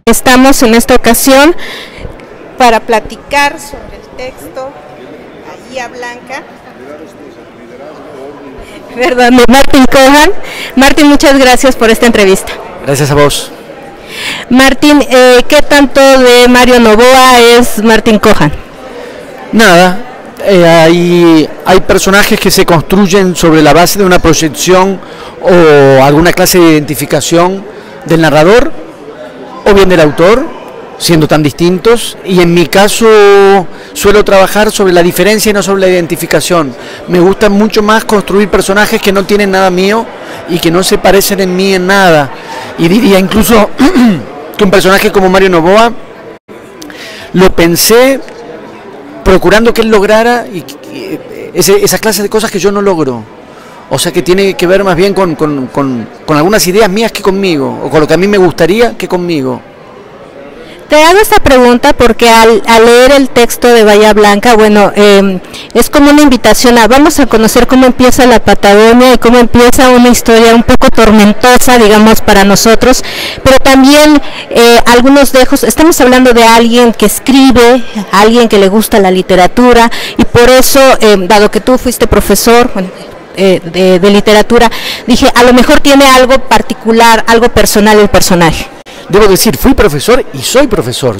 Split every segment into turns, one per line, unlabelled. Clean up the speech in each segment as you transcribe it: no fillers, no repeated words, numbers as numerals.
Estamos en esta ocasión para platicar sobre el texto Bahía Blanca, perdón, de Martín Cohan. Martín, muchas gracias por esta entrevista.
Gracias a vos.
Martín, ¿qué tanto de Mario Novoa es Martín Cohan?
Nada, hay personajes que se construyen sobre la base de una proyección o alguna clase de identificación del narrador o bien del autor, siendo tan distintos, y en mi caso suelo trabajar sobre la diferencia y no sobre la identificación. Me gusta mucho más construir personajes que no tienen nada mío y que no se parecen en mí en nada, y diría incluso que un personaje como Mario Novoa lo pensé procurando que él lograra esa clase de cosas que yo no logro. O sea que tiene que ver más bien con algunas ideas mías que conmigo, o con lo que a mí me gustaría que conmigo.
Te hago esta pregunta porque al leer el texto de Bahía Blanca, bueno, es como una invitación a vamos a conocer cómo empieza la Patagonia y cómo empieza una historia un poco tormentosa, digamos, para nosotros, pero también algunos dejos. Estamos hablando de alguien que escribe, alguien que le gusta la literatura, y por eso, dado que tú fuiste profesor, bueno, de literatura, dije, a lo mejor tiene algo particular, algo personal el personaje.
Debo decir, fui profesor y soy profesor.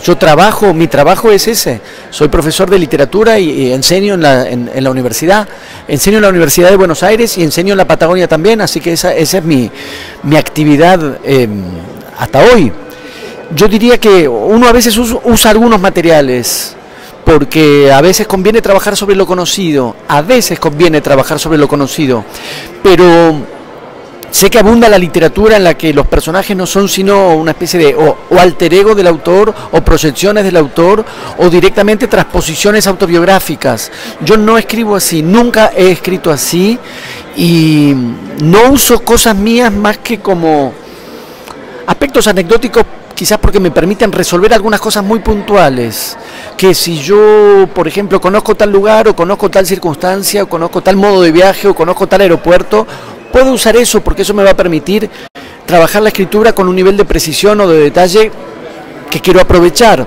Mi trabajo es ese. Soy profesor de literatura y enseño en la universidad. Enseño en la Universidad de Buenos Aires y enseño en la Patagonia también, así que esa es mi actividad hasta hoy. Yo diría que uno a veces usa algunos materiales, porque a veces conviene trabajar sobre lo conocido, pero sé que abunda la literatura en la que los personajes no son sino una especie de o alter ego del autor, o proyecciones del autor, o directamente transposiciones autobiográficas. Yo no escribo así, nunca he escrito así, y no uso cosas mías más que como aspectos anecdóticos, quizás porque me permiten resolver algunas cosas muy puntuales, que si yo, por ejemplo, conozco tal lugar, o conozco tal circunstancia, o conozco tal modo de viaje, o conozco tal aeropuerto, puedo usar eso porque eso me va a permitir trabajar la escritura con un nivel de precisión o de detalle que quiero aprovechar.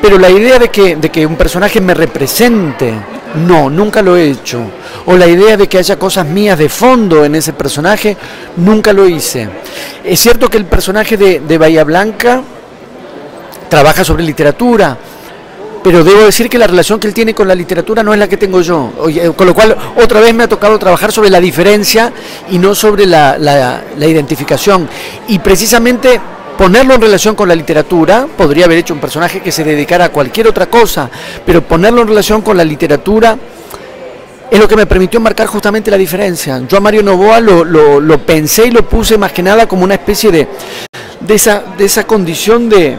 Pero la idea de que un personaje me represente, no, nunca lo he hecho. O la idea de que haya cosas mías de fondo en ese personaje, nunca lo hice. Es cierto que el personaje de Bahía Blanca trabaja sobre literatura, pero debo decir que la relación que él tiene con la literatura no es la que tengo yo, con lo cual otra vez me ha tocado trabajar sobre la diferencia y no sobre la identificación. Y precisamente ponerlo en relación con la literatura, podría haber hecho un personaje que se dedicara a cualquier otra cosa, pero ponerlo en relación con la literatura es lo que me permitió marcar justamente la diferencia. Yo a Mario Novoa lo pensé y lo puse más que nada como una especie de esa condición de,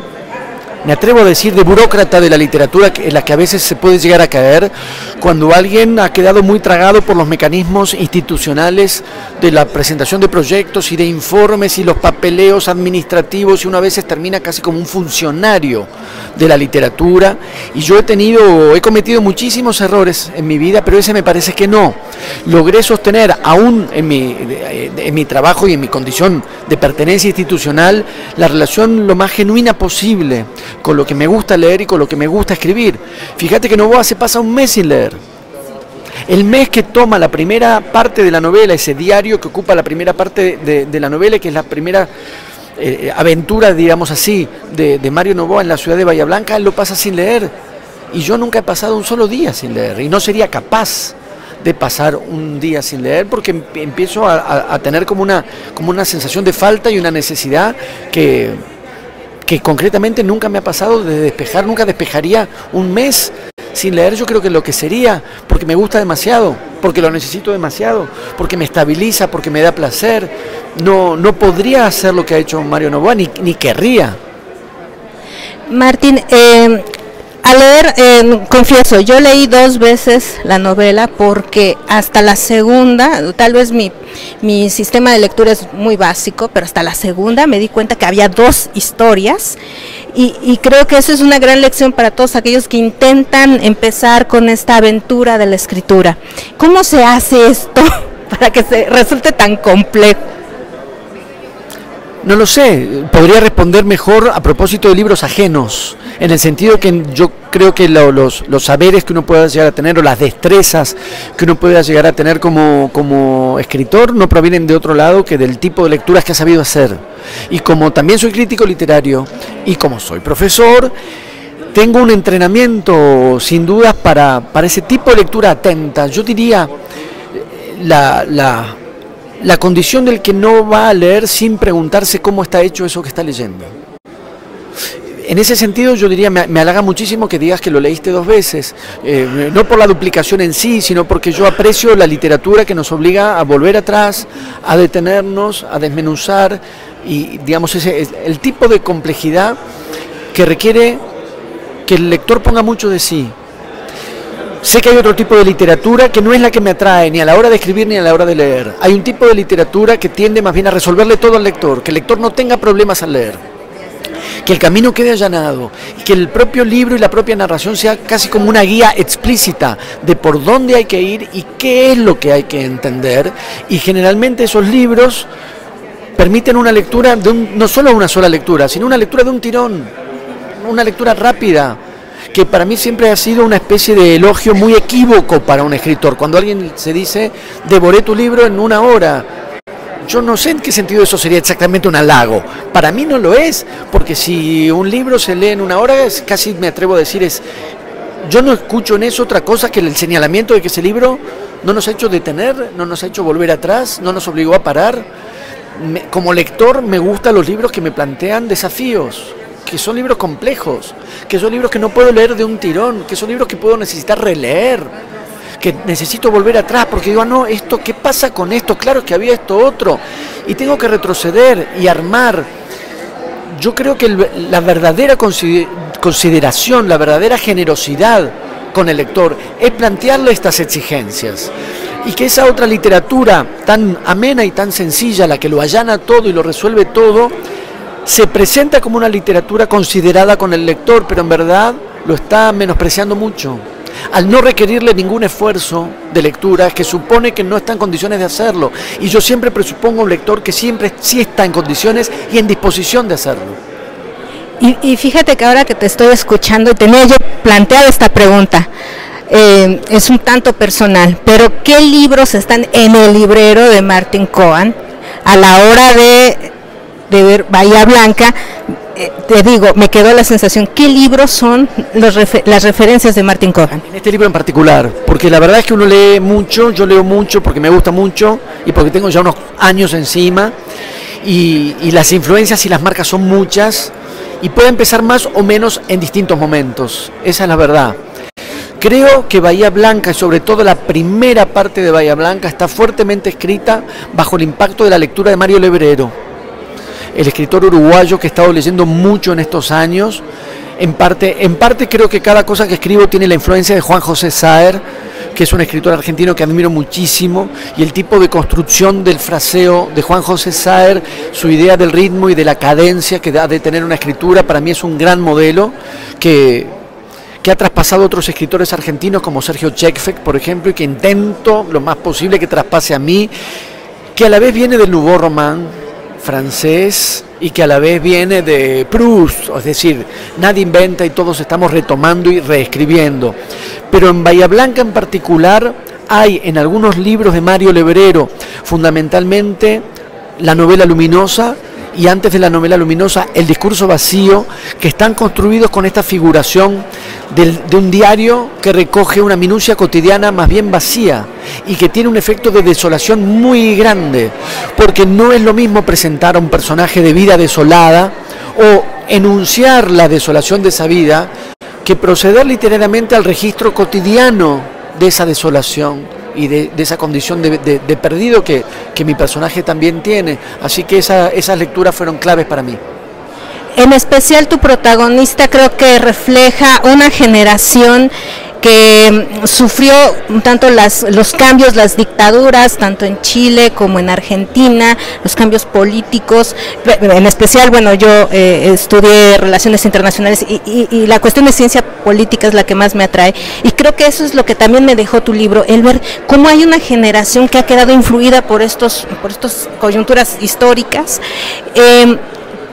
me atrevo a decir, de burócrata de la literatura, en la que a veces se puede llegar a caer cuando alguien ha quedado muy tragado por los mecanismos institucionales de la presentación de proyectos y de informes y los papeleos administrativos, y uno a veces termina casi como un funcionario de la literatura. Y yo he cometido muchísimos errores en mi vida, pero ese me parece que no. Logré sostener, aún en mi trabajo y en mi condición de pertenencia institucional, la relación lo más genuina posible con lo que me gusta leer y con lo que me gusta escribir. Fíjate que Novoa se pasa un mes sin leer. El mes que toma la primera parte de la novela, ese diario que ocupa la primera parte de la novela, que es la primera aventura, digamos así, de Mario Novoa en la ciudad de Bahía Blanca, él lo pasa sin leer. Y yo nunca he pasado un solo día sin leer, y no sería capaz de pasar un día sin leer, porque empiezo a tener como una sensación de falta y una necesidad que concretamente nunca me ha pasado de despejar. Nunca despejaría un mes sin leer. Yo creo que lo que sería, porque me gusta demasiado, porque lo necesito demasiado, porque me estabiliza, porque me da placer, no podría hacer lo que ha hecho Mario Novoa, ni querría.
Martín, al leer, confieso, yo leí 2 veces la novela porque hasta la segunda, tal vez mi sistema de lectura es muy básico, pero hasta la segunda me di cuenta que había 2 historias, y creo que eso es una gran lección para todos aquellos que intentan empezar con esta aventura de la escritura. ¿Cómo se hace esto para que se resulte tan complejo?
No lo sé, podría responder mejor a propósito de libros ajenos, en el sentido que yo creo que los saberes que uno pueda llegar a tener o las destrezas que uno pueda llegar a tener como escritor no provienen de otro lado que del tipo de lecturas que ha sabido hacer. Y como también soy crítico literario y como soy profesor, tengo un entrenamiento sin dudas para ese tipo de lectura atenta. Yo diría la condición del que no va a leer sin preguntarse cómo está hecho eso que está leyendo. En ese sentido yo diría, me halaga muchísimo que digas que lo leíste 2 veces, no por la duplicación en sí, sino porque yo aprecio la literatura que nos obliga a volver atrás, a detenernos, a desmenuzar, y digamos el tipo de complejidad que requiere que el lector ponga mucho de sí. Sé que hay otro tipo de literatura que no es la que me atrae ni a la hora de escribir ni a la hora de leer. Hay un tipo de literatura que tiende más bien a resolverle todo al lector, que el lector no tenga problemas al leer, que el camino quede allanado, que el propio libro y la propia narración sea casi como una guía explícita de por dónde hay que ir y qué es lo que hay que entender. Y generalmente esos libros permiten una lectura, no solo una sola lectura, sino una lectura de un tirón, una lectura rápida, que para mí siempre ha sido una especie de elogio muy equívoco para un escritor. Cuando alguien se dice, devoré tu libro en 1 hora, yo no sé en qué sentido eso sería exactamente un halago. Para mí no lo es, porque si un libro se lee en 1 hora, casi me atrevo a decir, yo no escucho en eso otra cosa que el señalamiento de que ese libro no nos ha hecho detener, no nos ha hecho volver atrás, no nos obligó a parar. Como lector me gustan los libros que me plantean desafíos, que son libros complejos, que son libros que no puedo leer de un tirón, que son libros que puedo necesitar releer, que necesito volver atrás porque digo, no, esto, ¿qué pasa con esto? Claro que había esto otro, y tengo que retroceder y armar. Yo creo que la verdadera consideración, la verdadera generosidad con el lector es plantearle estas exigencias, y que esa otra literatura tan amena y tan sencilla, la que lo allana todo y lo resuelve todo, se presenta como una literatura considerada con el lector, pero en verdad lo está menospreciando mucho, al no requerirle ningún esfuerzo de lectura, que supone que no está en condiciones de hacerlo. Y yo siempre presupongo a un lector que siempre sí está en condiciones y en disposición de hacerlo.
Y fíjate que ahora que te estoy escuchando, tenía yo planteada esta pregunta, es un tanto personal, pero ¿qué libros están en el librero de Martín Cohen a la hora de ver Bahía Blanca? Te digo, me quedó la sensación, ¿qué libros son las referencias de Martín Cohen?
En este libro en particular, porque la verdad es que uno lee mucho, yo leo mucho porque me gusta mucho y porque tengo ya unos años encima, y las influencias y las marcas son muchas, y puede empezar más o menos en distintos momentos, esa es la verdad. Creo que Bahía Blanca, y sobre todo la primera parte de Bahía Blanca, está fuertemente escrita bajo el impacto de la lectura de Mario Lebrero, el escritor uruguayo que he estado leyendo mucho en estos años. En parte creo que cada cosa que escribo tiene la influencia de Juan José Saer, que es un escritor argentino que admiro muchísimo, y el tipo de construcción del fraseo de Juan José Saer, su idea del ritmo y de la cadencia que ha de tener una escritura, para mí es un gran modelo que ha traspasado a otros escritores argentinos como Sergio Chekfek, por ejemplo, y que intento lo más posible que traspase a mí, que a la vez viene del Nouveau Roman francés y que a la vez viene de Proust, es decir, nadie inventa y todos estamos retomando y reescribiendo. Pero en Bahía Blanca en particular hay en algunos libros de Mario Lebrero, fundamentalmente la novela luminosa, y antes de la novela luminosa El discurso vacío, que están construidos con esta figuración de un diario que recoge una minucia cotidiana más bien vacía y que tiene un efecto de desolación muy grande, porque no es lo mismo presentar a un personaje de vida desolada o enunciar la desolación de esa vida que proceder literariamente al registro cotidiano de esa desolación y de esa condición de perdido que mi personaje también tiene. Así que esas lecturas fueron claves para mí.
En especial tu protagonista creo que refleja una generación que sufrió tanto los cambios, las dictaduras, tanto en Chile como en Argentina, los cambios políticos, en especial, bueno, yo estudié Relaciones Internacionales y la cuestión de ciencia política es la que más me atrae, y creo que eso es lo que también me dejó tu libro, el ver cómo hay una generación que ha quedado influida por estas coyunturas históricas.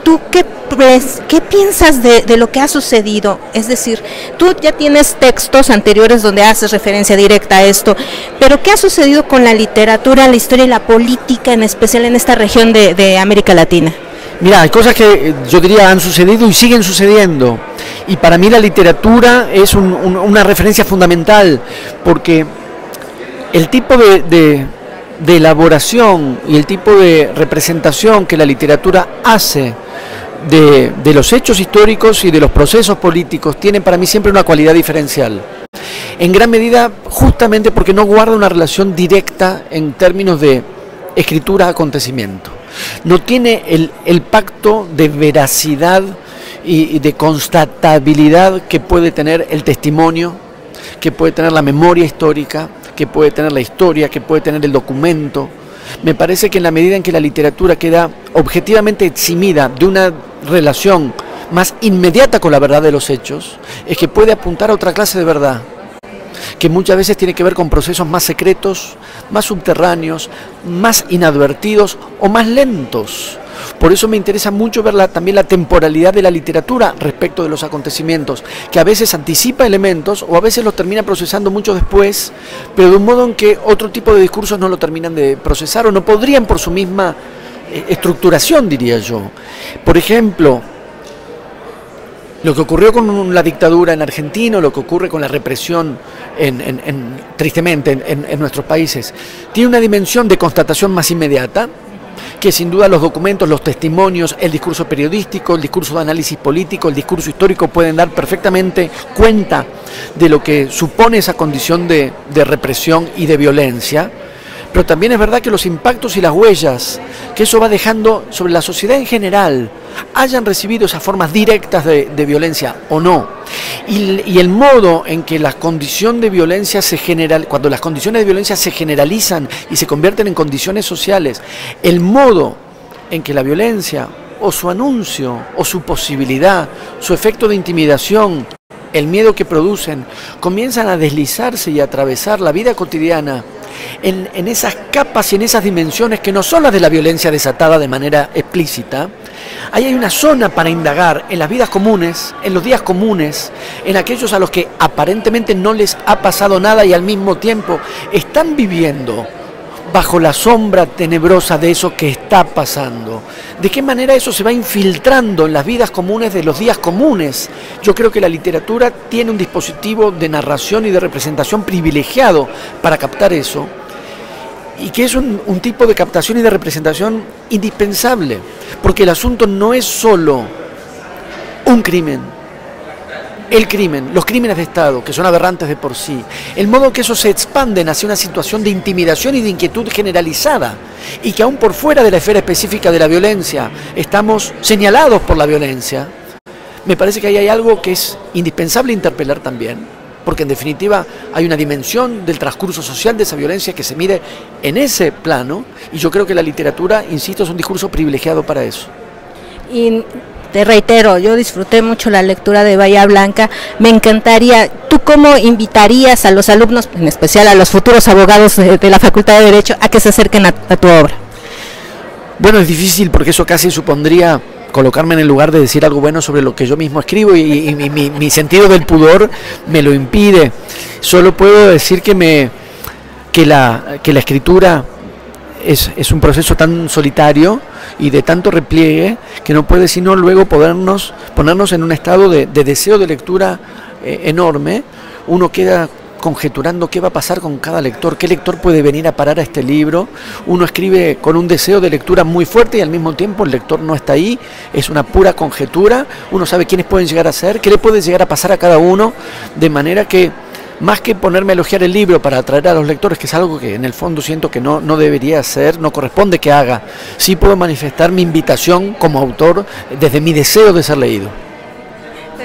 ¿Tú qué piensas de lo que ha sucedido? Es decir, tú ya tienes textos anteriores donde haces referencia directa a esto, pero ¿qué ha sucedido con la literatura, la historia y la política, en especial en esta región de América Latina?
Mira, hay cosas que yo diría han sucedido y siguen sucediendo, y para mí la literatura es una referencia fundamental, porque el tipo de elaboración y el tipo de representación que la literatura hace de los hechos históricos y de los procesos políticos tiene para mí siempre una cualidad diferencial. En gran medida justamente porque no guarda una relación directa en términos de escritura-acontecimiento. No tiene el pacto de veracidad y de constatabilidad que puede tener el testimonio, que puede tener la memoria histórica, que puede tener la historia, que puede tener el documento. Me parece que en la medida en que la literatura queda objetivamente eximida de una relación más inmediata con la verdad de los hechos, es que puede apuntar a otra clase de verdad, que muchas veces tiene que ver con procesos más secretos, más subterráneos, más inadvertidos o más lentos. Por eso me interesa mucho ver también la temporalidad de la literatura respecto de los acontecimientos, que a veces anticipa elementos o a veces los termina procesando mucho después, pero de un modo en que otro tipo de discursos no lo terminan de procesar o no podrían por su misma estructuración, diría yo. Por ejemplo, lo que ocurrió con la dictadura en Argentina, lo que ocurre con la represión tristemente en nuestros países, tiene una dimensión de constatación más inmediata, que sin duda los documentos, los testimonios, el discurso periodístico, el discurso de análisis político, el discurso histórico pueden dar perfectamente cuenta de lo que supone esa condición de represión y de violencia. Pero también es verdad que los impactos y las huellas que eso va dejando sobre la sociedad en general, hayan recibido esas formas directas de violencia o no, y el modo en que la condición de violencia cuando las condiciones de violencia se generalizan y se convierten en condiciones sociales, el modo en que la violencia o su anuncio o su posibilidad, su efecto de intimidación, el miedo que producen, comienzan a deslizarse y a atravesar la vida cotidiana en esas capas y en esas dimensiones que no son las de la violencia desatada de manera explícita. Ahí hay una zona para indagar en las vidas comunes, en los días comunes, en aquellos a los que aparentemente no les ha pasado nada y al mismo tiempo están viviendo bajo la sombra tenebrosa de eso que está pasando. ¿De qué manera eso se va infiltrando en las vidas comunes de los días comunes? Yo creo que la literatura tiene un dispositivo de narración y de representación privilegiado para captar eso, y que es un tipo de captación y de representación indispensable, porque el asunto no es solo un crimen, el crimen, los crímenes de Estado, que son aberrantes de por sí, el modo que esos se expanden hacia una situación de intimidación y de inquietud generalizada, y que aún por fuera de la esfera específica de la violencia estamos señalados por la violencia. Me parece que ahí hay algo que es indispensable interpelar también, porque en definitiva hay una dimensión del transcurso social de esa violencia que se mide en ese plano, y yo creo que la literatura, insisto, es un discurso privilegiado para eso.
Y te reitero, yo disfruté mucho la lectura de Bahía Blanca, me encantaría, ¿tú cómo invitarías a los alumnos, en especial a los futuros abogados de la Facultad de Derecho, a que se acerquen a tu obra?
Bueno, es difícil porque eso casi supondría colocarme en el lugar de decir algo bueno sobre lo que yo mismo escribo, y mi sentido del pudor me lo impide. Solo puedo decir que la escritura es un proceso tan solitario y de tanto repliegue que no puede sino luego ponernos en un estado de deseo de lectura enorme. Uno queda conjeturando qué va a pasar con cada lector, qué lector puede venir a parar a este libro. Uno escribe con un deseo de lectura muy fuerte y al mismo tiempo el lector no está ahí, es una pura conjetura. Uno sabe quiénes pueden llegar a ser, qué le puede llegar a pasar a cada uno, de manera que más que ponerme a elogiar el libro para atraer a los lectores, que es algo que en el fondo siento que no debería hacer, no corresponde que haga, sí puedo manifestar mi invitación como autor desde mi deseo de ser leído.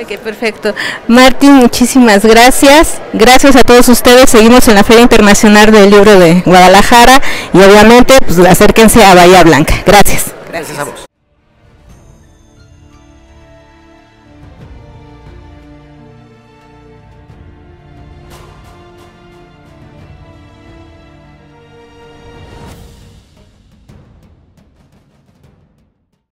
Ok, perfecto. Martín, muchísimas gracias. Gracias a todos ustedes. Seguimos en la Feria Internacional del Libro de Guadalajara y obviamente pues acérquense a Bahía Blanca. Gracias.
Gracias a vos.